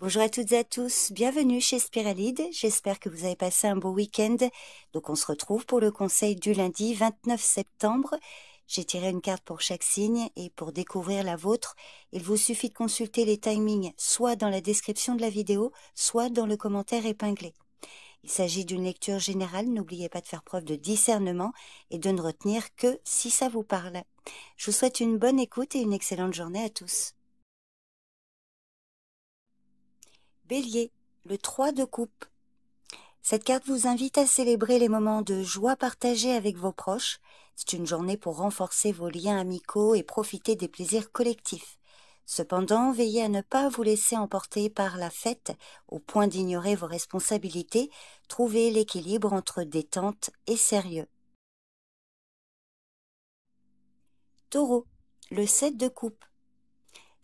Bonjour à toutes et à tous, bienvenue chez Spiralide, j'espère que vous avez passé un beau week-end. Donc on se retrouve pour le conseil du lundi 29 septembre. J'ai tiré une carte pour chaque signe et pour découvrir la vôtre, il vous suffit de consulter les timings soit dans la description de la vidéo, soit dans le commentaire épinglé. Il s'agit d'une lecture générale, n'oubliez pas de faire preuve de discernement et de ne retenir que si ça vous parle. Je vous souhaite une bonne écoute et une excellente journée à tous. Bélier, le 3 de coupe. Cette carte vous invite à célébrer les moments de joie partagés avec vos proches. C'est une journée pour renforcer vos liens amicaux et profiter des plaisirs collectifs. Cependant, veillez à ne pas vous laisser emporter par la fête au point d'ignorer vos responsabilités. Trouvez l'équilibre entre détente et sérieux. Taureau, le 7 de coupe.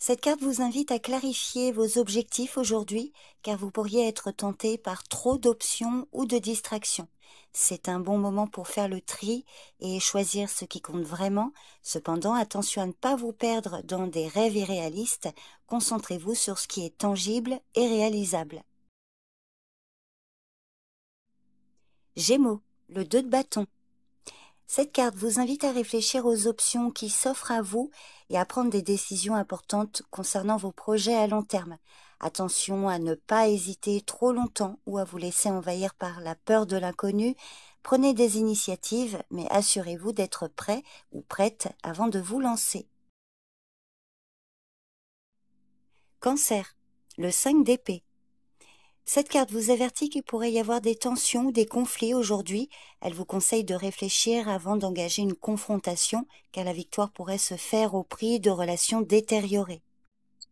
Cette carte vous invite à clarifier vos objectifs aujourd'hui, car vous pourriez être tenté par trop d'options ou de distractions. C'est un bon moment pour faire le tri et choisir ce qui compte vraiment. Cependant, attention à ne pas vous perdre dans des rêves irréalistes. Concentrez-vous sur ce qui est tangible et réalisable. Gémeaux, le 2 de bâton. Cette carte vous invite à réfléchir aux options qui s'offrent à vous et à prendre des décisions importantes concernant vos projets à long terme. Attention à ne pas hésiter trop longtemps ou à vous laisser envahir par la peur de l'inconnu. Prenez des initiatives, mais assurez-vous d'être prêt ou prête avant de vous lancer. Cancer, le 5 d'épée. Cette carte vous avertit qu'il pourrait y avoir des tensions ou des conflits aujourd'hui. Elle vous conseille de réfléchir avant d'engager une confrontation, car la victoire pourrait se faire au prix de relations détériorées.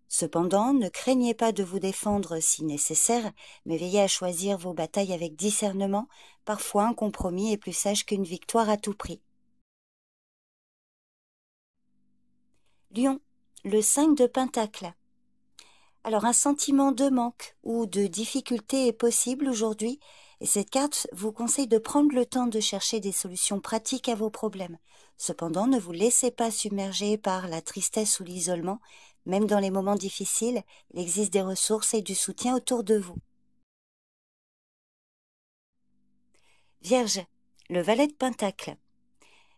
Cependant, ne craignez pas de vous défendre si nécessaire, mais veillez à choisir vos batailles avec discernement. Parfois, un compromis est plus sage qu'une victoire à tout prix. Lion, le 5 de Pentacle. Alors un sentiment de manque ou de difficulté est possible aujourd'hui et cette carte vous conseille de prendre le temps de chercher des solutions pratiques à vos problèmes. Cependant, ne vous laissez pas submerger par la tristesse ou l'isolement. Même dans les moments difficiles, il existe des ressources et du soutien autour de vous. Vierge, le valet de Pentacle.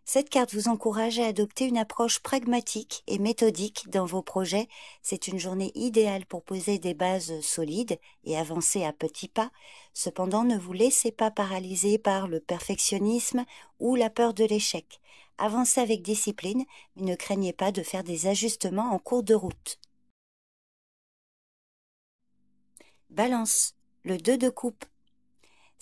Cette carte vous encourage à adopter une approche pragmatique et méthodique dans vos projets. C'est une journée idéale pour poser des bases solides et avancer à petits pas. Cependant, ne vous laissez pas paralyser par le perfectionnisme ou la peur de l'échec. Avancez avec discipline, mais ne craignez pas de faire des ajustements en cours de route. Balance, le 2 de coupe.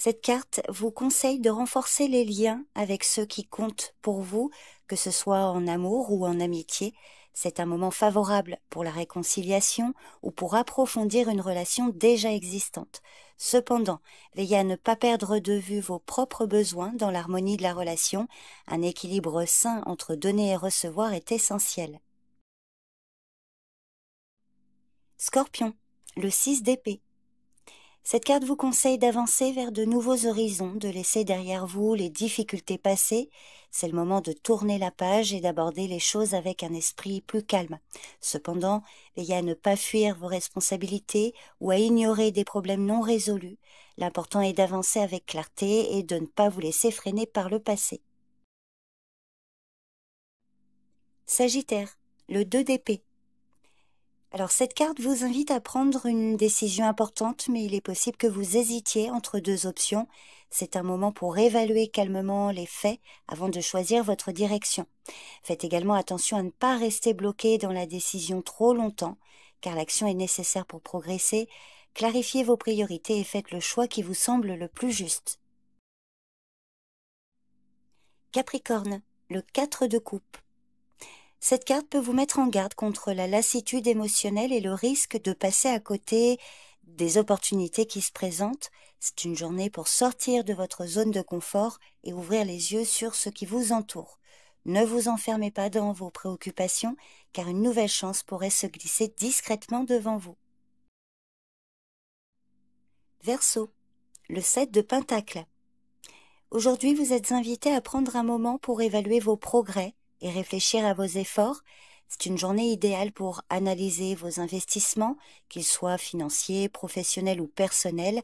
Cette carte vous conseille de renforcer les liens avec ceux qui comptent pour vous, que ce soit en amour ou en amitié. C'est un moment favorable pour la réconciliation ou pour approfondir une relation déjà existante. Cependant, veillez à ne pas perdre de vue vos propres besoins dans l'harmonie de la relation. Un équilibre sain entre donner et recevoir est essentiel. Scorpion, le 6 d'épée. Cette carte vous conseille d'avancer vers de nouveaux horizons, de laisser derrière vous les difficultés passées. C'est le moment de tourner la page et d'aborder les choses avec un esprit plus calme. Cependant, veillez à ne pas fuir vos responsabilités ou à ignorer des problèmes non résolus. L'important est d'avancer avec clarté et de ne pas vous laisser freiner par le passé. Sagittaire, le 2 d'épée. Alors cette carte vous invite à prendre une décision importante, mais il est possible que vous hésitiez entre deux options. C'est un moment pour évaluer calmement les faits avant de choisir votre direction. Faites également attention à ne pas rester bloqué dans la décision trop longtemps, car l'action est nécessaire pour progresser. Clarifiez vos priorités et faites le choix qui vous semble le plus juste. Capricorne, le 4 de coupe. Cette carte peut vous mettre en garde contre la lassitude émotionnelle et le risque de passer à côté des opportunités qui se présentent. C'est une journée pour sortir de votre zone de confort et ouvrir les yeux sur ce qui vous entoure. Ne vous enfermez pas dans vos préoccupations, car une nouvelle chance pourrait se glisser discrètement devant vous. Verseau, le 7 de Pentacle. Aujourd'hui, vous êtes invité à prendre un moment pour évaluer vos progrès et réfléchir à vos efforts. C'est une journée idéale pour analyser vos investissements, qu'ils soient financiers, professionnels ou personnels,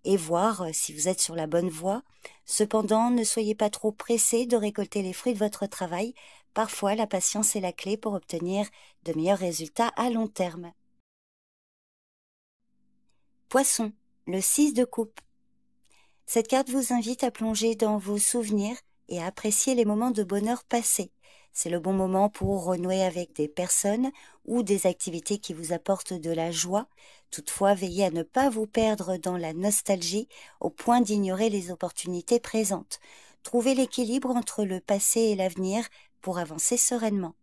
et voir si vous êtes sur la bonne voie. Cependant, ne soyez pas trop pressé de récolter les fruits de votre travail. Parfois, la patience est la clé pour obtenir de meilleurs résultats à long terme. Poisson, le 6 de coupe. Cette carte vous invite à plonger dans vos souvenirs et à apprécier les moments de bonheur passés. C'est le bon moment pour renouer avec des personnes ou des activités qui vous apportent de la joie. Toutefois, veillez à ne pas vous perdre dans la nostalgie au point d'ignorer les opportunités présentes. Trouvez l'équilibre entre le passé et l'avenir pour avancer sereinement.